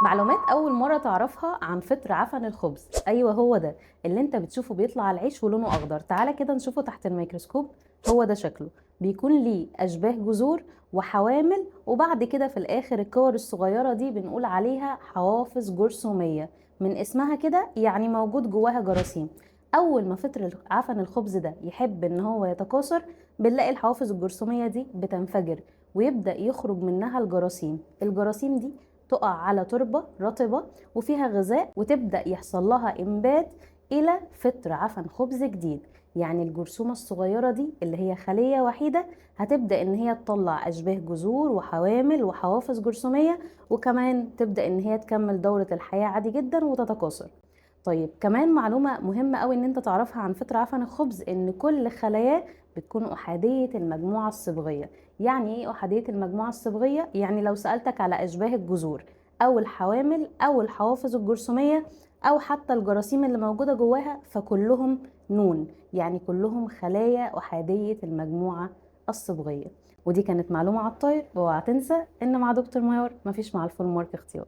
معلومات أول مرة تعرفها عن فطر عفن الخبز. أيوة، هو ده اللي انت بتشوفه بيطلع على العيش ولونه أخضر. تعالى كده نشوفه تحت الميكروسكوب. هو ده شكله، بيكون ليه أشباه جذور وحوامل، وبعد كده في الآخر الكور الصغيرة دي بنقول عليها حوافظ جرثومية. من اسمها كده يعني موجود جواها جراثيم. أول ما فطر عفن الخبز ده يحب إن هو يتكاثر، بنلاقي الحوافظ الجرثومية دي بتنفجر ويبدأ يخرج منها الجراثيم دي تقع على تربة رطبة وفيها غذاء، وتبدأ يحصل لها إنبات إلى فطر عفن خبز جديد. يعني الجرثومة الصغيرة دي اللي هي خلية وحيدة هتبدأ إن هي تطلع أشباه جذور وحوامل وحوافظ جرثومية، وكمان تبدأ إن هي تكمل دورة الحياة عادي جدا وتتكاثر. طيب، كمان معلومة مهمة قوي إن أنت تعرفها عن فطر عفن الخبز، إن كل خلاياه بتكون أحادية المجموعة الصبغية. يعني ايه احاديه المجموعه الصبغيه؟ يعني لو سالتك على اشباه الجذور او الحوامل او الحوافظ الجرثوميه او حتى الجراثيم اللي موجوده جواها، فكلهم نون، يعني كلهم خلايا احاديه المجموعه الصبغيه. ودي كانت معلومه على الطاير، واوعى تنسى ان مع دكتور ميار مفيش مع الفول مارك اختيار.